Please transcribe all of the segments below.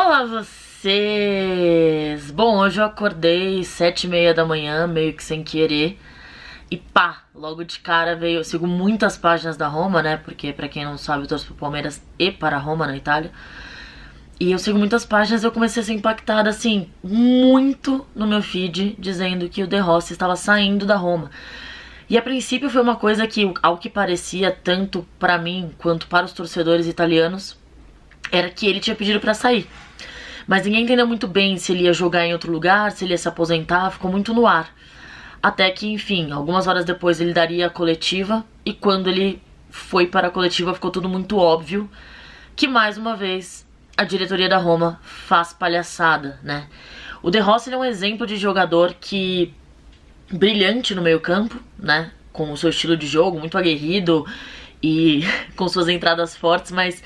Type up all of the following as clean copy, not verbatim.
Olá vocês! Bom, hoje eu acordei 7h30 da manhã, meio que sem querer. E pá, logo de cara veio... Eu sigo muitas páginas da Roma, né? Porque pra quem não sabe, eu torço pro Palmeiras e para a Roma, na Itália. E eu sigo muitas páginas e eu comecei a ser impactada, assim, muito no meu feed, dizendo que o De Rossi estava saindo da Roma. E a princípio foi uma coisa que, ao que parecia, tanto pra mim quanto para os torcedores italianos, era que ele tinha pedido pra sair. Mas ninguém entendeu muito bem se ele ia jogar em outro lugar, se ele ia se aposentar, ficou muito no ar. Até que, enfim, algumas horas depois ele daria a coletiva, e quando ele foi para a coletiva ficou tudo muito óbvio que, mais uma vez, a diretoria da Roma faz palhaçada, né? O De Rossi é um exemplo de jogador que... brilhante no meio campo, né? Com o seu estilo de jogo, muito aguerrido e com suas entradas fortes, mas...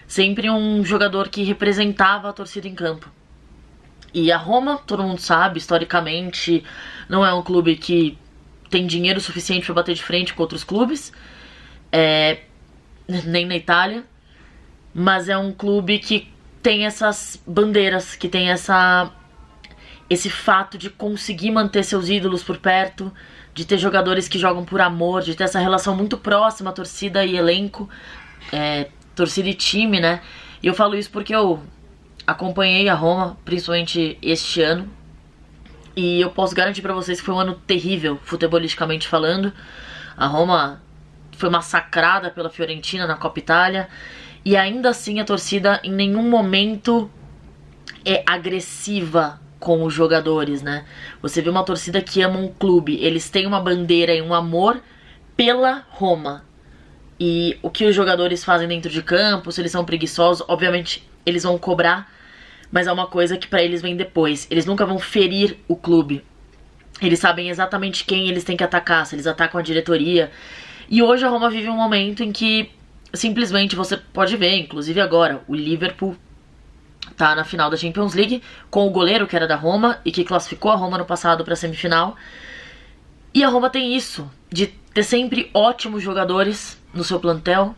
sempre um jogador que representava a torcida em campo. E a Roma, todo mundo sabe, historicamente, não é um clube que tem dinheiro suficiente para bater de frente com outros clubes, nem na Itália, mas é um clube que tem essas bandeiras, que tem esse fato de conseguir manter seus ídolos por perto, de ter jogadores que jogam por amor, de ter essa relação muito próxima, torcida e elenco, torcida e time, né? E eu falo isso porque eu acompanhei a Roma, principalmente este ano, e eu posso garantir pra vocês que foi um ano terrível, futebolisticamente falando. A Roma foi massacrada pela Fiorentina na Copa Itália, e ainda assim a torcida em nenhum momento é agressiva com os jogadores, né? Você vê uma torcida que ama um clube, eles têm uma bandeira e um amor pela Roma. E o que os jogadores fazem dentro de campo, se eles são preguiçosos, obviamente eles vão cobrar, mas é uma coisa que pra eles vem depois. Eles nunca vão ferir o clube. Eles sabem exatamente quem eles têm que atacar, se eles atacam a diretoria. E hoje a Roma vive um momento em que simplesmente você pode ver, inclusive agora, o Liverpool tá na final da Champions League com o goleiro que era da Roma e que classificou a Roma no passado pra semifinal. E a Roma tem isso, de ter sempre ótimos jogadores no seu plantel,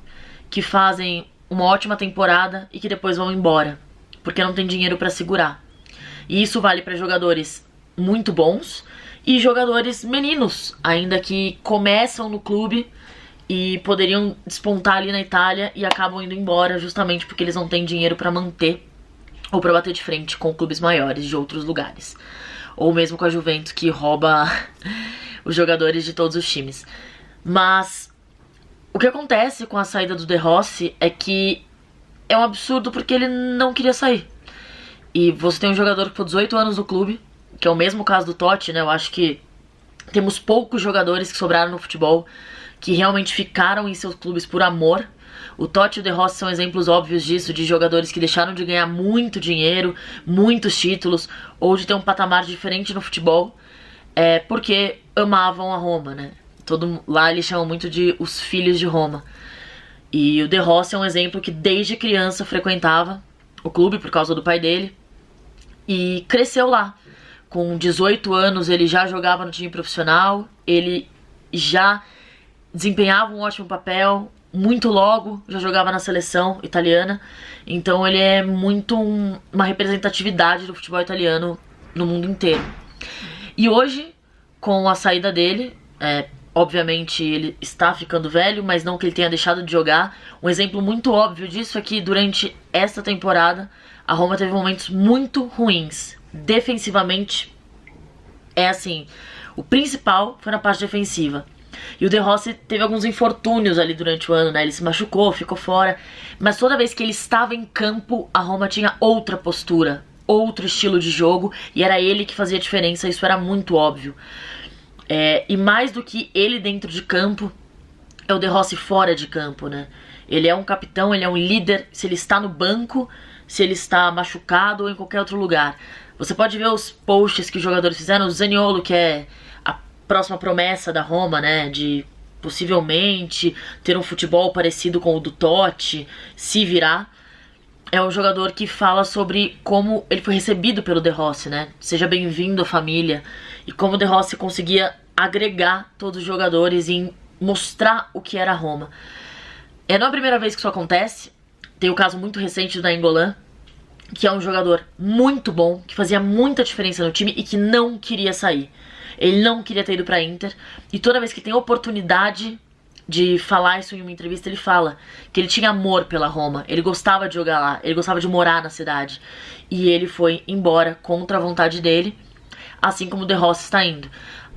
que fazem uma ótima temporada e que depois vão embora, porque não tem dinheiro pra segurar. E isso vale pra jogadores muito bons e jogadores meninos, ainda que começam no clube e poderiam despontar ali na Itália e acabam indo embora justamente porque eles não têm dinheiro pra manter ou pra bater de frente com clubes maiores de outros lugares. Ou mesmo com a Juventus, que rouba os jogadores de todos os times. Mas o que acontece com a saída do De Rossi é que é um absurdo porque ele não queria sair. E você tem um jogador que ficou 18 anos no clube, que é o mesmo caso do Totti, né? Eu acho que temos poucos jogadores que sobraram no futebol que realmente ficaram em seus clubes por amor. O Totti e o De Rossi são exemplos óbvios disso, de jogadores que deixaram de ganhar muito dinheiro, muitos títulos, ou de ter um patamar diferente no futebol, porque amavam a Roma, né? Lá eles chamam muito de os filhos de Roma. E o De Rossi é um exemplo que desde criança frequentava o clube por causa do pai dele e cresceu lá. Com 18 anos ele já jogava no time profissional, ele já desempenhava um ótimo papel, muito logo já jogava na seleção italiana. Então ele é muito uma representatividade do futebol italiano no mundo inteiro. E hoje, com a saída dele, obviamente ele está ficando velho, mas não que ele tenha deixado de jogar. Um exemplo muito óbvio disso é que durante esta temporada a Roma teve momentos muito ruins. Defensivamente, o principal foi na parte defensiva. E o De Rossi teve alguns infortúnios ali durante o ano, né? Ele se machucou, ficou fora. Mas toda vez que ele estava em campo, a Roma tinha outra postura, outro estilo de jogo, e era ele que fazia a diferença, isso era muito óbvio. E mais do que ele dentro de campo, é o De Rossi fora de campo, né? Ele é um capitão, ele é um líder, se ele está no banco, se ele está machucado ou em qualquer outro lugar. Você pode ver os posts que os jogadores fizeram. O Zaniolo, que é a próxima promessa da Roma, né? De possivelmente ter um futebol parecido com o do Totti, se virar. É um jogador que fala sobre como ele foi recebido pelo De Rossi, né? Seja bem-vindo à família. E como o De Rossi conseguia agregar todos os jogadores e mostrar o que era a Roma. Não é a primeira vez que isso acontece. Tem o caso muito recente do Nainggolan, que é um jogador muito bom, que fazia muita diferença no time e que não queria sair. Ele não queria ter ido pra Inter, e toda vez que tem oportunidade de falar isso em uma entrevista, ele fala que ele tinha amor pela Roma, ele gostava de jogar lá, ele gostava de morar na cidade, e ele foi embora contra a vontade dele, assim como o De Rossi está indo.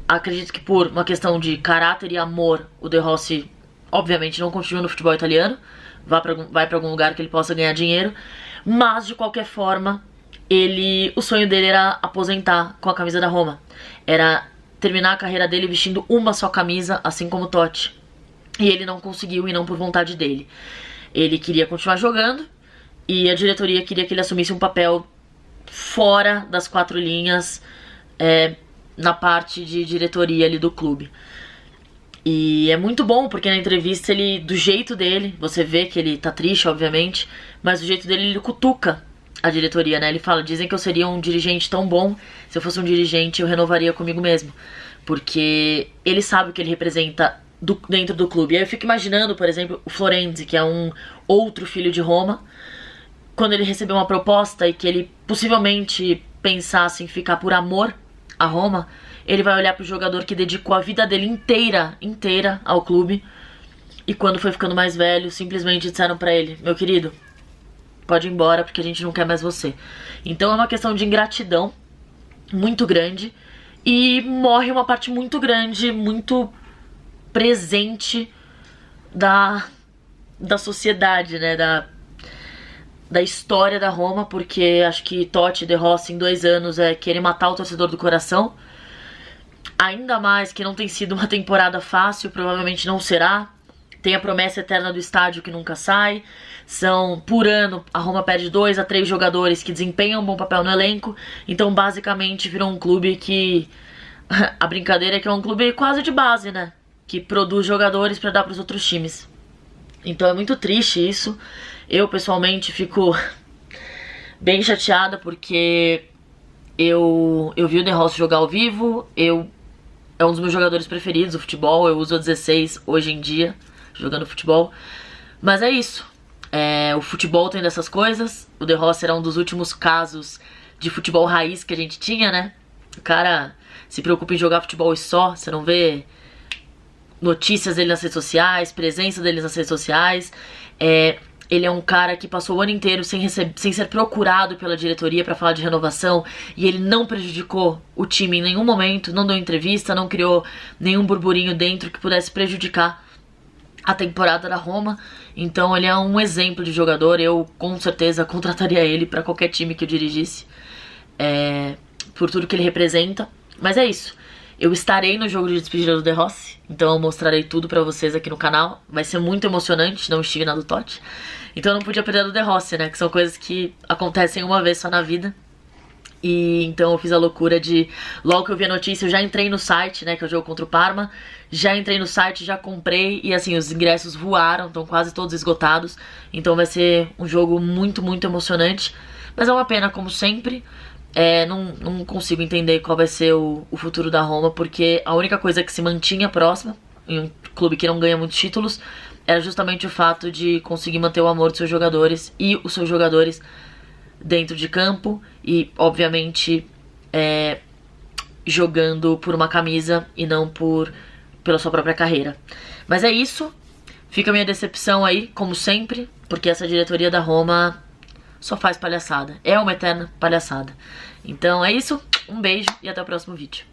Acredito que por uma questão de caráter e amor, o De Rossi obviamente não continua no futebol italiano, vai pra algum lugar que ele possa ganhar dinheiro, mas de qualquer forma, o sonho dele era aposentar com a camisa da Roma, era terminar a carreira dele vestindo uma só camisa, assim como o Totti. E ele não conseguiu, e não por vontade dele. Ele queria continuar jogando, e a diretoria queria que ele assumisse um papel fora das 4 linhas, na parte de diretoria ali do clube. E é muito bom, porque na entrevista ele, do jeito dele, você vê que ele tá triste, obviamente, mas do jeito dele ele cutuca a diretoria, né? Ele fala, dizem que eu seria um dirigente tão bom, se eu fosse um dirigente eu renovaria comigo mesmo. Porque ele sabe o que ele representa dentro do clube. E aí eu fico imaginando, por exemplo, o Florenzi, que é um outro filho de Roma, quando ele recebeu uma proposta e que ele possivelmente pensasse em ficar por amor a Roma, ele vai olhar pro jogador que dedicou a vida dele inteira ao clube, e quando foi ficando mais velho, simplesmente disseram pra ele, meu querido, pode ir embora porque a gente não quer mais você. Então é uma questão de ingratidão muito grande, e morre uma parte muito grande, muito presente da sociedade, né, da história da Roma, porque acho que Totti e De Rossi em 2 anos querer matar o torcedor do coração. Ainda mais que não tem sido uma temporada fácil, provavelmente não será. Tem a promessa eterna do estádio que nunca sai. Por ano, a Roma perde 2 a 3 jogadores que desempenham um bom papel no elenco. Então, basicamente, virou um clube que... A brincadeira é que é um clube quase de base, né? Que produz jogadores pra dar pros outros times. Então é muito triste isso. Eu, pessoalmente, fico bem chateada porque eu vi o De Rossi jogar ao vivo. É um dos meus jogadores preferidos do futebol. Eu uso a 16 hoje em dia, jogando futebol. Mas é isso. O futebol tem dessas coisas. O De Rossi era um dos últimos casos de futebol raiz que a gente tinha, né? O cara se preocupa em jogar futebol e só. Você não vê notícias dele nas redes sociais, presença dele nas redes sociais. Ele é um cara que passou o ano inteiro sem ser procurado pela diretoria pra falar de renovação, e ele não prejudicou o time em nenhum momento, não deu entrevista, não criou nenhum burburinho dentro que pudesse prejudicar a temporada da Roma. Então ele é um exemplo de jogador. Eu com certeza contrataria ele pra qualquer time que eu dirigisse, por tudo que ele representa. Mas é isso. Eu estarei no jogo de despedida do De Rossi, então eu mostrarei tudo pra vocês aqui no canal. Vai ser muito emocionante, não estive na do Totti. Então eu não podia perder a do De Rossi, né? Que são coisas que acontecem uma vez só na vida. E então eu fiz a loucura de... Logo que eu vi a notícia, eu já entrei no site, né? Que é o jogo contra o Parma. Já entrei no site, já comprei. E assim, os ingressos voaram, estão quase todos esgotados. Então vai ser um jogo muito, muito emocionante. Mas é uma pena, como sempre. Não consigo entender qual vai ser o futuro da Roma, porque a única coisa que se mantinha próxima, em um clube que não ganha muitos títulos, era justamente o fato de conseguir manter o amor dos seus jogadores e os seus jogadores dentro de campo e, obviamente, jogando por uma camisa e não pela sua própria carreira. Mas é isso, fica a minha decepção aí, como sempre, porque essa diretoria da Roma só faz palhaçada, é uma eterna palhaçada. Então é isso, um beijo e até o próximo vídeo.